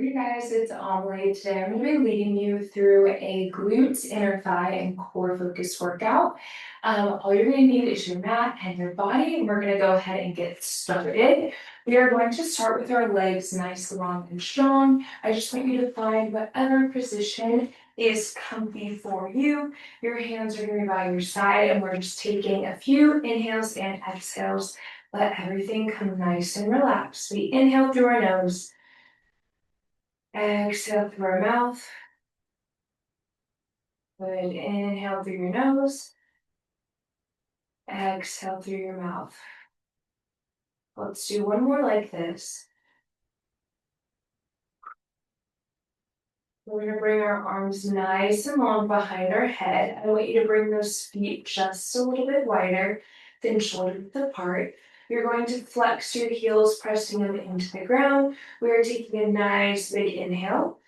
you guys, it's Amelie. Today I'm going to be leading you through a glutes, inner thigh, and core focus workout. All you're going to need is your mat and your body, and we're going to go ahead and get started. We are going to start with our legs nice, long, and strong. I just want you to find whatever position is comfy for you. Your hands are going to be by your side, and we're just taking a few inhales and exhales. Let everything come nice and relaxed. We inhale through our nose. Exhale through our mouth. Good. Inhale through your nose. Exhale through your mouth. Let's do one more like this. We're going to bring our arms nice and long behind our head. I want you to bring those feet just a little bit wider than shoulder width apart. You're going to flex your heels, pressing them into the ground. We are taking a nice big inhale.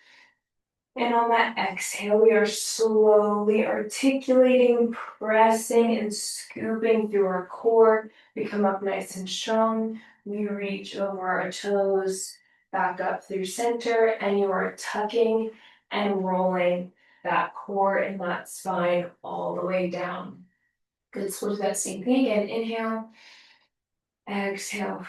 And on that exhale, we are slowly articulating, pressing, and scooping through our core. We come up nice and strong. We reach over our toes, back up through center, and you are tucking and rolling that core and that spine all the way down. Good, so we'll do that same thing again. Inhale, exhale.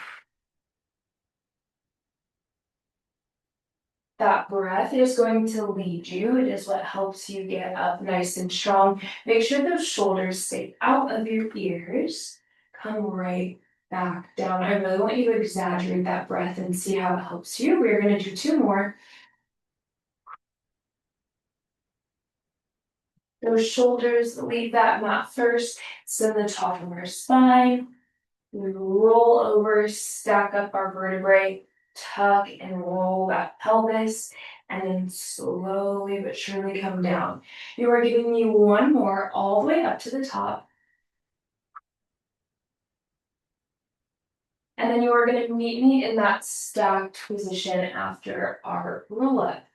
That breath is going to lead you. It is what helps you get up nice and strong. Make sure those shoulders stay out of your ears. Come right back down. I really want you to exaggerate that breath and see how it helps you. We're going to do two more. Those shoulders, leave that mat first. So the top of our spine. We roll over, stack up our vertebrae, tuck and roll that pelvis, and then slowly but surely come down. You are giving me one more all the way up to the top. And then you are going to meet me in that stacked position after our roll up.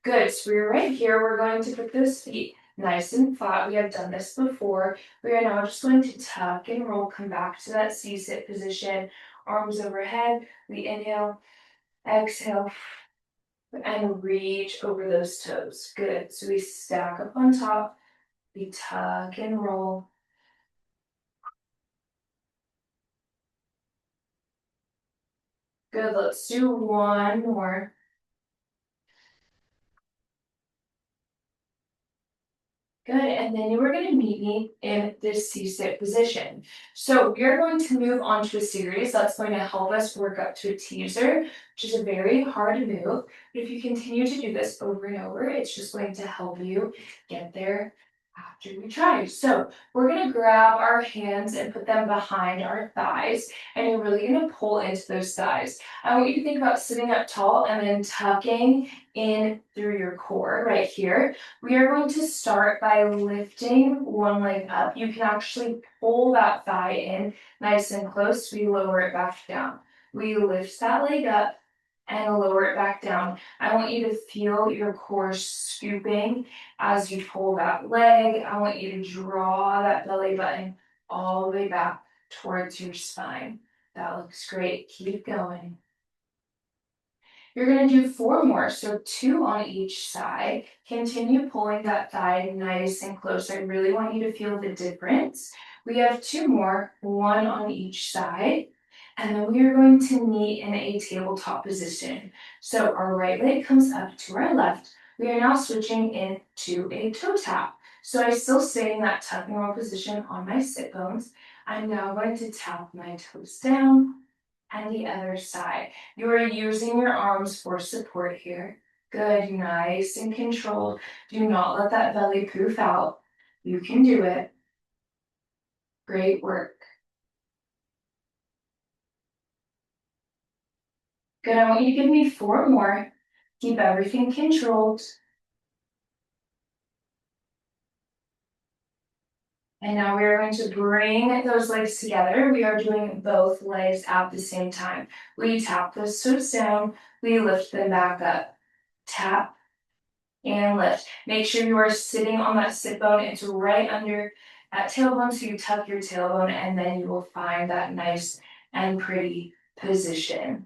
Good, so we're right here. We're going to put those feet nice and flat. We have done this before. We are now just going to tuck and roll, come back to that C-sit position, arms overhead. We inhale, exhale, and reach over those toes. Good, so we stack up on top, we tuck and roll. Good, let's do one more. Good, and then you are going to meet me in this C-sit position. So we are going to move on to a series that's going to help us work up to a teaser, which is a very hard move. But if you continue to do this over and over, it's just going to help you get there after we try. So we're going to grab our hands and put them behind our thighs, and you're really going to pull into those thighs. I want you to think about sitting up tall and then tucking in through your core right here. We are going to start by lifting one leg up. You can actually pull that thigh in nice and close. We lower it back down. We lift that leg up and lower it back down. I want you to feel your core scooping as you pull that leg. I want you to draw that belly button all the way back towards your spine. That looks great. Keep going. You're going to do four more, so two on each side. Continue pulling that thigh nice and close. I really want you to feel the difference. We have two more, one on each side. And then we are going to meet in a tabletop position. So our right leg comes up to our left. We are now switching into a toe tap. So I still stay in that tuck and roll position on my sit bones. I'm now going to tap my toes down and the other side. You are using your arms for support here. Good, nice and controlled. Do not let that belly poof out. You can do it. Great work. Good, I want you to give me four more. Keep everything controlled. And now we are going to bring those legs together. We are doing both legs at the same time. We tap those toes down. We lift them back up. Tap and lift. Make sure you are sitting on that sit bone. It's right under that tailbone, so you tuck your tailbone, and then you will find that nice and pretty position.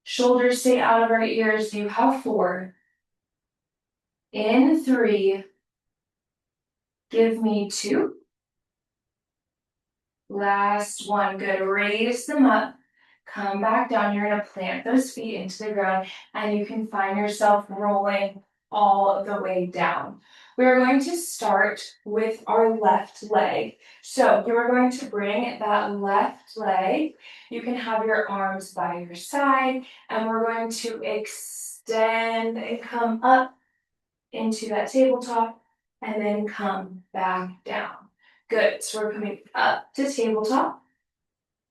Shoulders stay out of our ears. You have 4. In 3. Give me 2. Last 1. Good. Raise them up. Come back down. You're going to plant those feet into the ground, and you can find yourself rolling all the way down. We're going to start with our left leg. So you're going to bring that left leg. You can have your arms by your side, and we're going to extend and come up into that tabletop, and then come back down. Good. So we're coming up to tabletop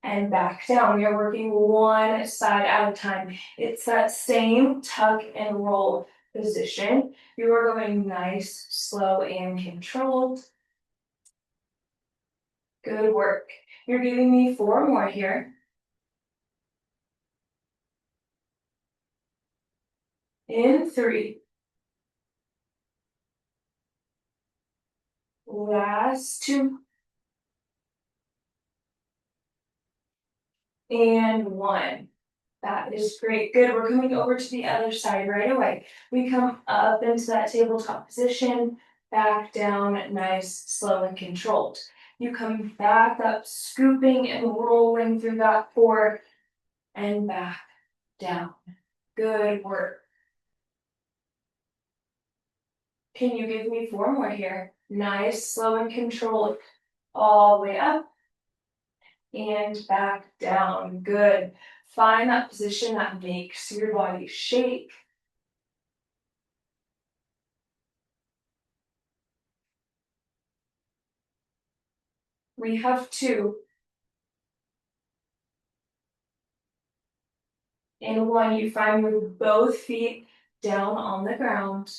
and back down. We are working one side at a time. It's that same tuck and roll position. You are going nice, slow, and controlled. Good work. You're giving me 4 more here. In 3. Last 2. And 1. That is great. Good. We're coming over to the other side right away. We come up into that tabletop position, back down, nice, slow, and controlled. You come back up, scooping and rolling through that core, and back down. Good work. Can you give me 4 more here? Nice, slow, and controlled. All the way up and back down. Good. Find that position that makes your body shake. We have 2. In 1, you find with both feet down on the ground.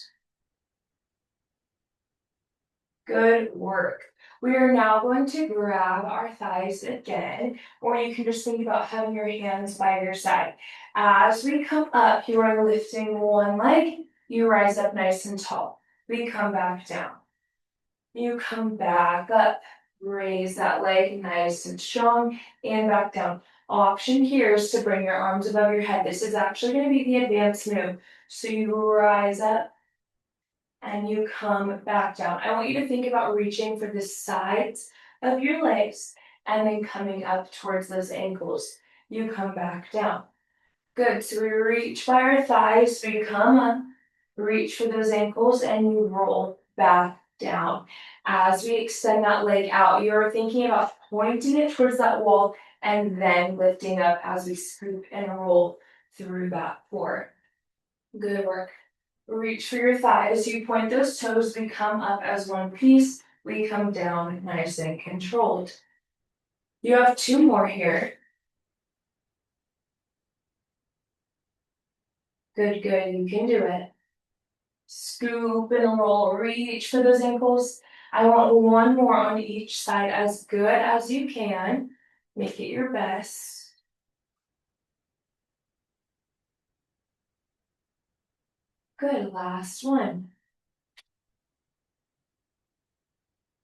Good work. We are now going to grab our thighs again, or you can just think about having your hands by your side. As we come up, you are lifting one leg, you rise up nice and tall. We come back down. You come back up, raise that leg nice and strong, and back down. Option here is to bring your arms above your head. This is actually going to be the advanced move. So you rise up and you come back down. I want you to think about reaching for the sides of your legs and then coming up towards those ankles. You come back down. Good. So we reach by our thighs. So you come up, reach for those ankles, and you roll back down. As we extend that leg out, you're thinking about pointing it towards that wall and then lifting up as we scoop and roll through that core. Good work. Reach for your thighs. You point those toes. We come up as one piece. We come down nice and controlled. You have 2 more here. Good, good. You can do it. Scoop and roll. Reach for those ankles. I want 1 more on each side, as good as you can. Make it your best. Good. Last one.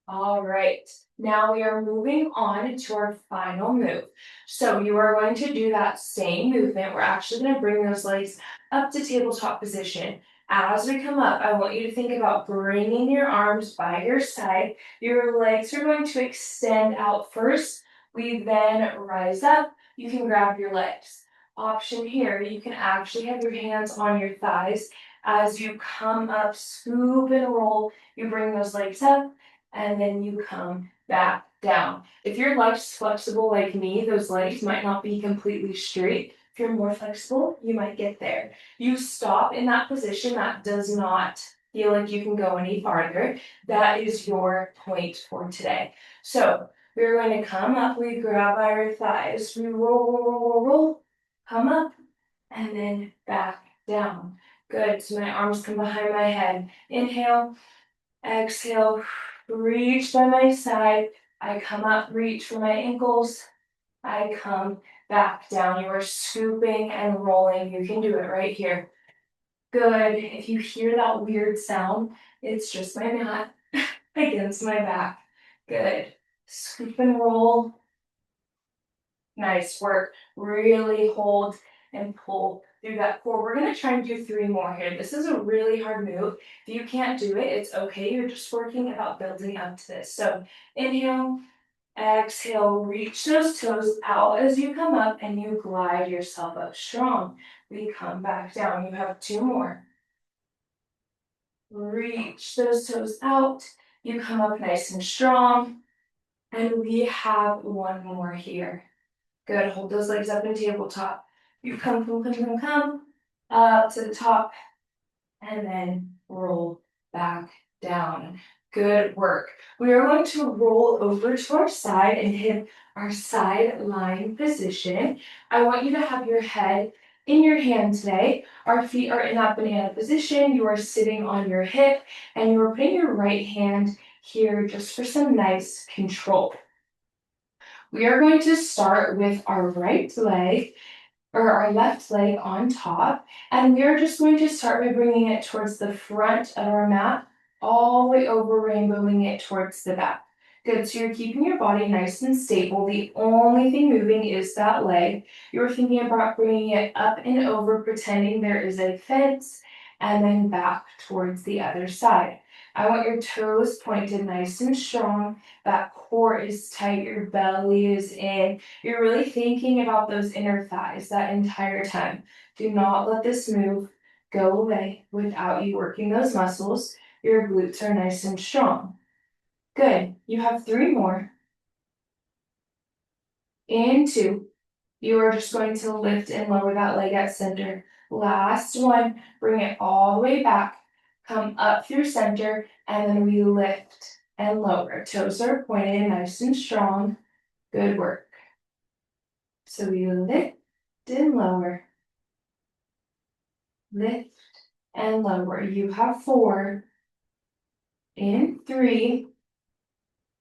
All right, now we are moving on to our final move. So you are going to do that same movement. We're actually going to bring those legs up to tabletop position. As we come up, I want you to think about bringing your arms by your side. Your legs are going to extend out first. We then rise up. You can grab your legs. Option here, you can actually have your hands on your thighs. As you come up, scoop and roll, you bring those legs up and then you come back down. If your leg's flexible like me, those legs might not be completely straight. If you're more flexible, you might get there. You stop in that position. That does not feel like you can go any farther. That is your point for today. So we're going to come up, we grab our thighs, we roll, roll, roll, roll, roll, come up, and then back down. Good, so my arms come behind my head. Inhale, exhale, reach by my side. I come up, reach for my ankles. I come back down. You are scooping and rolling. You can do it right here. Good. If you hear that weird sound, it's just my mat against my back. Good. Scoop and roll. Nice work. Really hold and pull through that core. We're gonna try and do 3 more here. This is a really hard move. If you can't do it, it's okay. You're just working about building up to this. So inhale, exhale, reach those toes out as you come up and you glide yourself up strong. We come back down. You have 2 more. Reach those toes out. You come up nice and strong. And we have 1 more here. Good. Hold those legs up in tabletop. You come up to the top and then roll back down. Good work. We are going to roll over to our side and hit our side lying position. I want you to have your head in your hand today. Our feet are in that banana position. You are sitting on your hip and you are putting your right hand here just for some nice control. We are going to start with our right leg or our left leg on top, and we are just going to start by bringing it towards the front of our mat, all the way over, rainbowing it towards the back. Good, so you're keeping your body nice and stable. The only thing moving is that leg. You're thinking about bringing it up and over, pretending there is a fence, and then back towards the other side. I want your toes pointed nice and strong. That core is tight, your belly is in. You're really thinking about those inner thighs that entire time. Do not let this move go away without you working those muscles. Your glutes are nice and strong. Good. You have 3 more. And 2. You are just going to lift and lower that leg at center. Last one. Bring it all the way back. Come up through center, and then we lift and lower. Toes are pointed, nice and strong. Good work. So we lift and lower. Lift and lower. You have 4. In 3.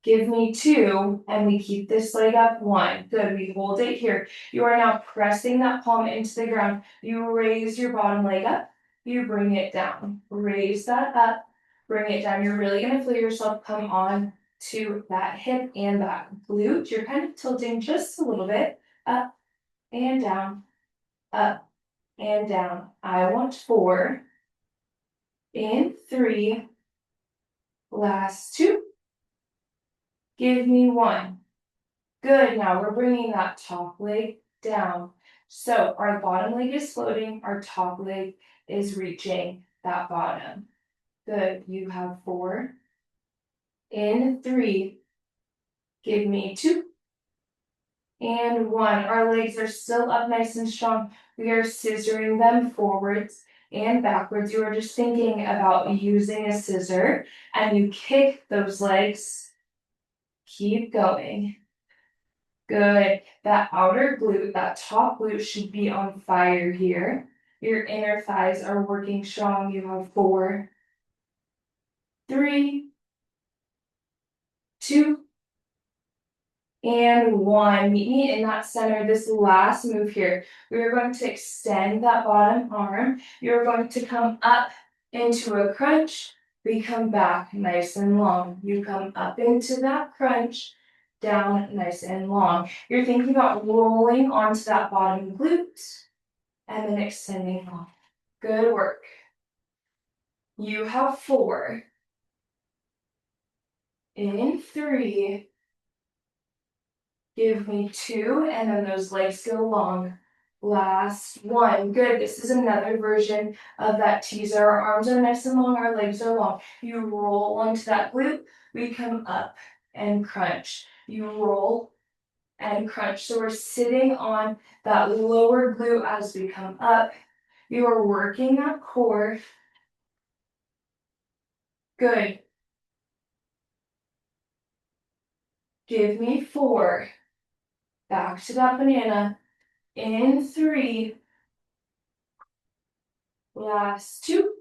Give me 2, and we keep this leg up. 1. Good. We hold it here. You are now pressing that palm into the ground. You raise your bottom leg up. You bring it down. Raise that up. Bring it down. You're really going to feel yourself come on to that hip and that glute. You're kind of tilting just a little bit. Up and down. Up and down. I want 4. In 3. Last 2. Give me 1. Good. Now we're bringing that top leg down. So our bottom leg is floating. Our top leg is reaching that bottom. Good. You have 4. In 3. Give me 2. And 1. Our legs are still up nice and strong. We are scissoring them forwards and backwards. You are just thinking about using a scissor and you kick those legs. Keep going. Good. That outer glute, that top glute should be on fire here. Your inner thighs are working strong. You have 4, 3, 2, and 1. Meet me in that center. This last move here, we are going to extend that bottom arm. You're going to come up into a crunch. We come back nice and long. You come up into that crunch, down nice and long. You're thinking about rolling onto that bottom glute and then extending long. Good work. You have 4. In 3. Give me 2, and then those legs go long. Last 1. Good. This is another version of that teaser. Our arms are nice and long, our legs are long. You roll onto that glute. We come up and crunch. You roll and crunch. So we're sitting on that lower glute as we come up. You are working that core. Good. Give me 4. Back to that banana. In 3. Last 2.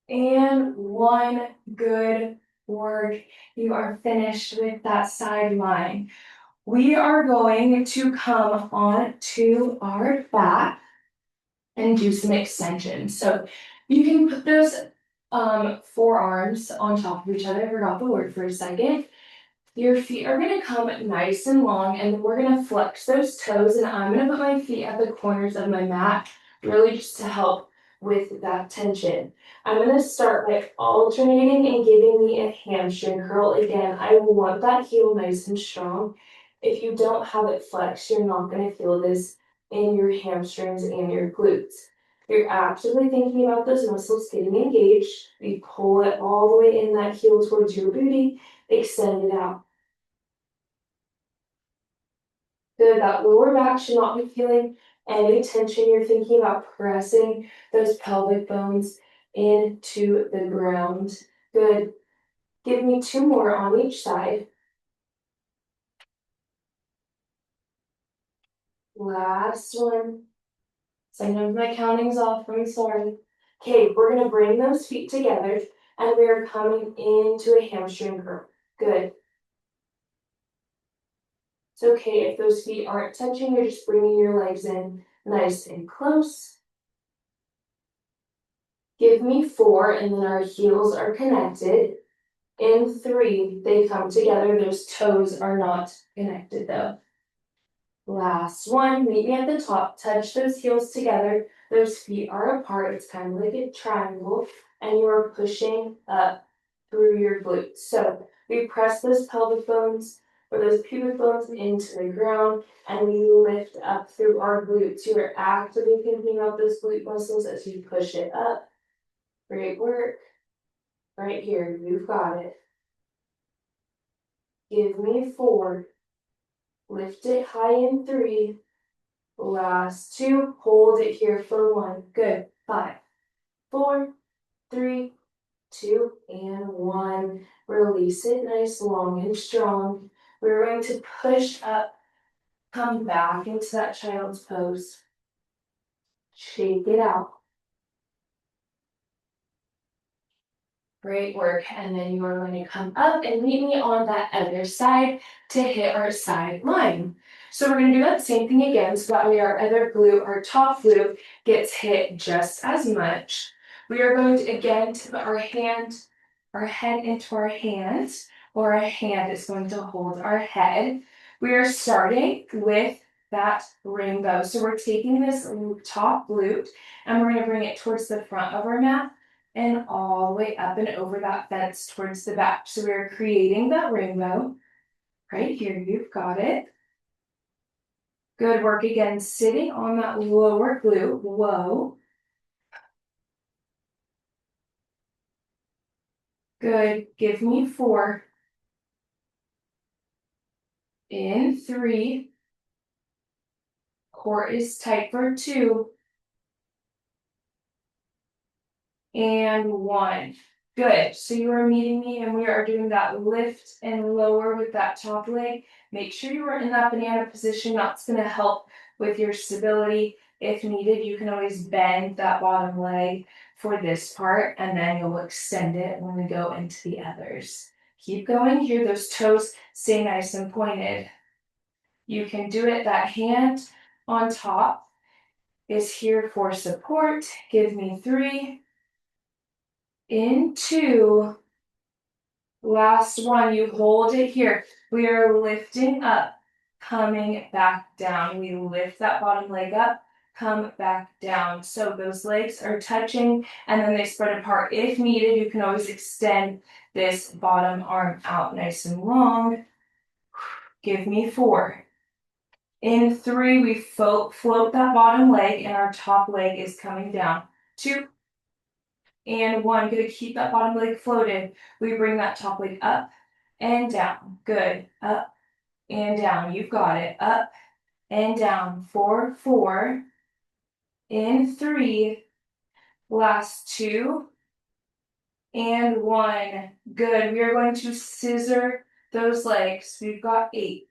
And 1. Good work. You are finished with that side line. We are going to come on to our back and do some extensions. So you can put those forearms on top of each other. I forgot the word for a second. Your feet are gonna come nice and long, and then we're gonna flex those toes, and I'm gonna put my feet at the corners of my mat, really just to help with that tension. I'm gonna start by alternating and giving me a hamstring curl. Again, I want that heel nice and strong. If you don't have it flexed, you're not gonna feel this in your hamstrings and your glutes. You're actively thinking about those muscles getting engaged. We pull it all the way in that heel towards your booty, extend it out. Good, that lower back should not be feeling any tension. You're thinking about pressing those pelvic bones into the ground. Good. Give me two more on each side. Last one. Sometimes my counting's off, I'm sorry. Okay, we're gonna bring those feet together and we are coming into a hamstring curl. Good. It's okay if those feet aren't touching, you're just bringing your legs in nice and close. Give me four, and then our heels are connected. In three, they come together. Those toes are not connected though. Last one, meet me at the top, touch those heels together. Those feet are apart. It's kind of like a triangle, and you are pushing up through your glutes. So we press those pelvic bones or those pubic bones into the ground, and we lift up through our glutes. You are actively thinking about those glute muscles as you push it up. Great work. Right here, you've got it. Give me four. Lift it high in three. Last two. Hold it here for one. Good. 5, 4, 3, 2, and 1. Release it nice, long and strong. We're going to push up, come back into that child's pose. Shake it out. Great work. And then you are going to come up and meet me on that other side to hit our side line. So we're going to do that same thing again so that way our other glute, our top glute, gets hit just as much. We are going to again tip our head into our hands, or our hand is going to hold our head. We are starting with that rainbow. So we're taking this top glute and we're going to bring it towards the front of our mat and all the way up and over that fence towards the back. So we're creating that rainbow. Right here, you've got it. Good work again, sitting on that lower glute, low. Good, give me 4. In 3. Core is tight for 2. And 1. Good, so you are meeting me and we are doing that lift and lower with that top leg. Make sure you are in that banana position. That's gonna help with your stability. If needed, you can always bend that bottom leg for this part and then you'll extend it when we go into the others. Keep going here, those toes stay nice and pointed. You can do it, that hand on top is here for support. Give me 3. In 2. Last one, you hold it here. We are lifting up, coming back down. We lift that bottom leg up, come back down. So those legs are touching and then they spread apart. If needed, you can always extend this bottom arm out nice and long. Give me 4. In 3, we float that bottom leg and our top leg is coming down. 2. And 1, good, keep that bottom leg floated. We bring that top leg up and down. Good, up and down. You've got it. Up and down. 4, 4. In 3. Last 2. And 1. Good. We are going to scissor those legs. We've got 8.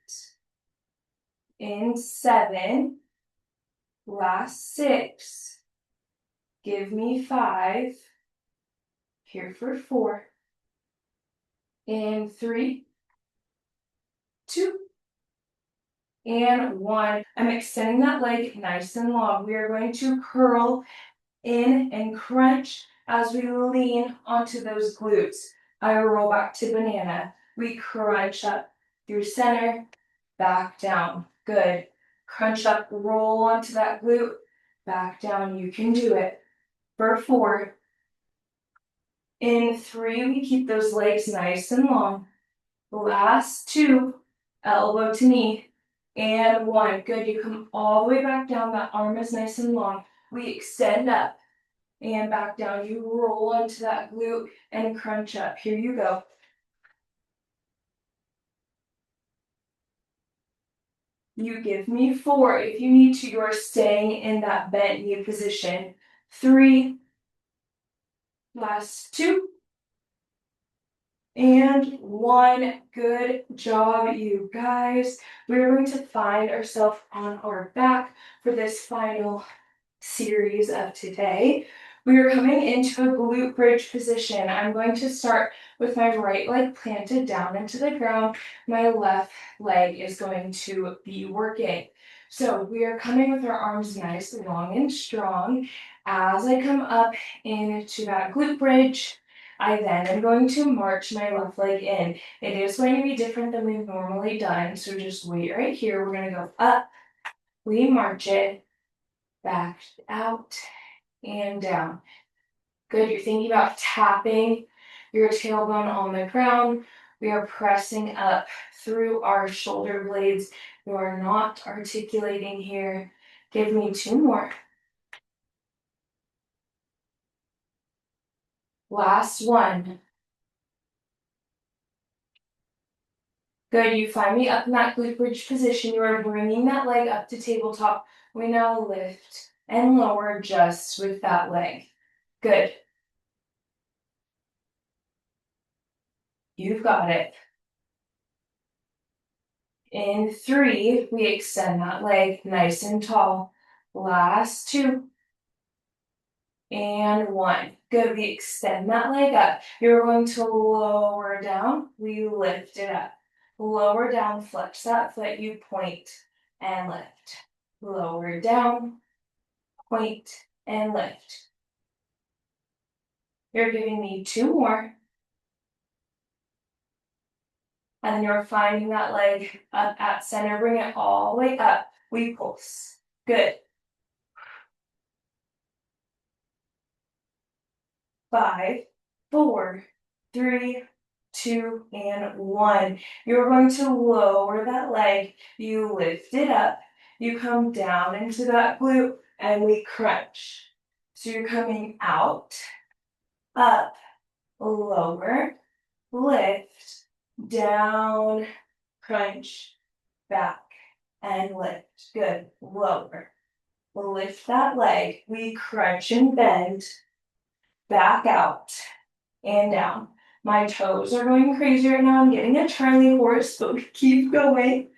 In 7. Last 6. Give me 5. Here for 4. In 3. 2. And 1. I'm extending that leg nice and long. We are going to curl in and crunch as we lean onto those glutes. I roll back to banana. We crunch up through center, back down. Good. Crunch up, roll onto that glute, back down. You can do it. For 4. In 3, we keep those legs nice and long. Last 2, elbow to knee. And 1. Good. You come all the way back down. That arm is nice and long. We extend up and back down. You roll onto that glute and crunch up. Here you go. You give me 4. If you need to, you are staying in that bent knee position. 3. Last 2. And 1. Good job, you guys. We're going to find ourselves on our back for this final series of today. We are coming into a glute bridge position. I'm going to start with my right leg planted down into the ground. My left leg is going to be working. So we are coming with our arms nice, long, and strong. As I come up into that glute bridge, I then am going to march my left leg in. It is going to be different than we've normally done, so just wait right here. We're going to go up, we march it, back out, and down. Good, you're thinking about tapping your tailbone on the ground. We are pressing up through our shoulder blades. You are not articulating here. Give me 2 more. Last 1. Good, you find me up in that glute bridge position. You are bringing that leg up to tabletop. We now lift and lower just with that leg. Good. You've got it. In 3, we extend that leg nice and tall. Last 2. And 1. Good, we extend that leg up. You're going to lower down. We lift it up. Lower down, flex that foot, you point and lift. Lower down, point and lift. You're giving me 2 more. And then you're finding that leg up at center. Bring it all the way up. We pulse. Good. 5, 4, 3, 2, and 1. You're going to lower that leg. You lift it up. You come down into that glute, and we crunch. So you're coming out, up, lower, lift, down, crunch, back, and lift. Good. Lower. Lift that leg. We crunch and bend. Back out and down. My toes are going crazy right now. I'm getting a Charlie horse, but we keep going.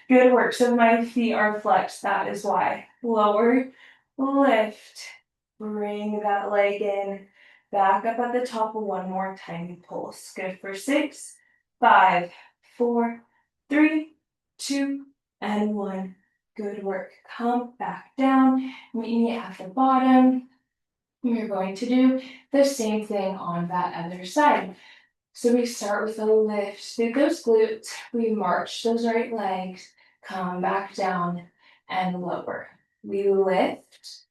Good work. So my feet are flexed. That is why. Lower, lift, bring that leg in. Back up at the top. 1 more time. Pulse. Good for 6, 5, 4, 3, 2, and 1. Good work. Come back down. Meet me at the bottom. We're going to do the same thing on that other side. So we start with a lift through those glutes. We march those right legs, come back down and lower. We lift,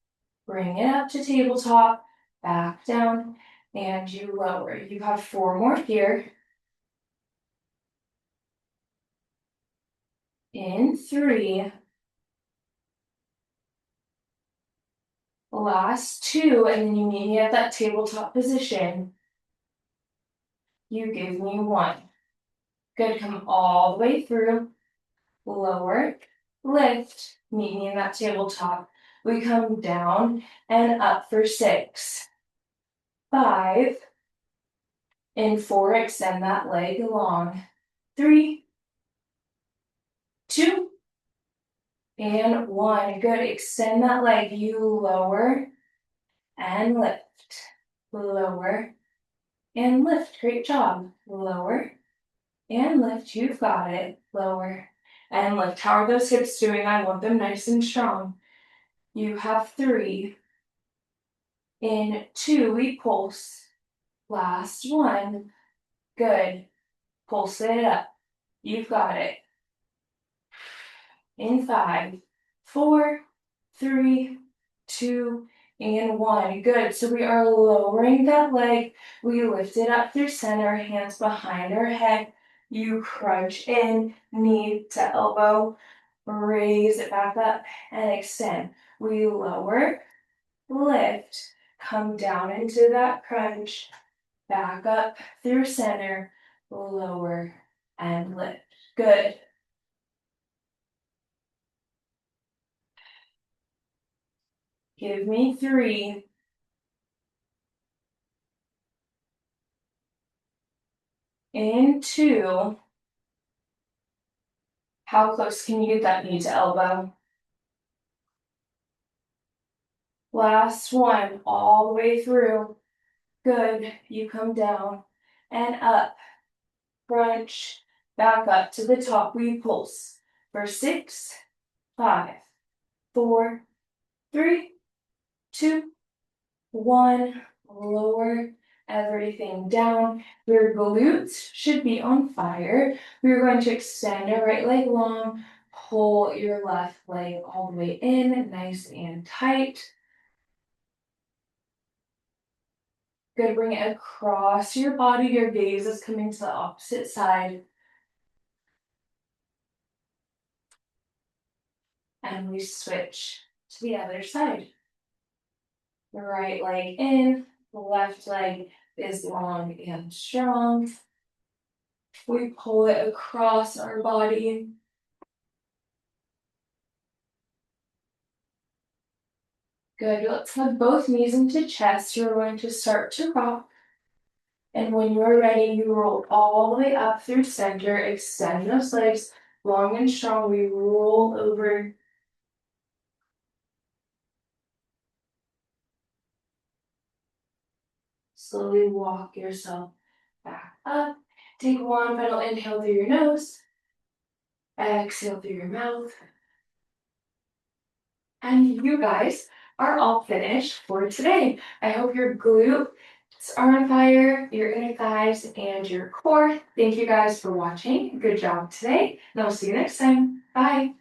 bring it up to tabletop, back down, and you lower. You have 4 more here. In 3. Last 2, and then you meet me at that tabletop position. You give me 1. Good, come all the way through. Lower, lift, meet me in that tabletop. We come down and up for 6, 5, and 4, extend that leg long. 3, 2, and 1. Good, extend that leg. You lower and lift. Lower and lift. Great job. Lower and lift. You've got it. Lower and lift. How are those hips doing? I want them nice and strong. You have 3. In 2, we pulse. Last 1. Good. Pulse it up. You've got it. In 5, 4, 3, 2, and 1. Good. So we are lowering that leg. We lift it up through center, hands behind our head. You crunch in, knee to elbow, raise it back up and extend. We lower, lift, come down into that crunch, back up through center, lower, and lift. Good. Give me 3. In 2. How close can you get that knee to elbow? Last one, all the way through. Good. You come down and up. Crunch. Back up to the top. We pulse for 6, 5, 4, 3, 2, 1. Lower everything down. Your glutes should be on fire. We're going to extend our right leg long. Pull your left leg all the way in, nice and tight. Good, bring it across your body. Your gaze is coming to the opposite side. And we switch to the other side. The right leg in, the left leg is long and strong. We pull it across our body. Good, let's hug both knees into chest. You're going to start to rock. And when you're ready, you roll all the way up through center. Extend those legs long and strong. We roll over. Slowly walk yourself back up. Take one final inhale through your nose. Exhale through your mouth. And you guys are all finished for today. I hope your glutes are on fire, your inner thighs, and your core. Thank you guys for watching. Good job today, and I'll see you next time. Bye.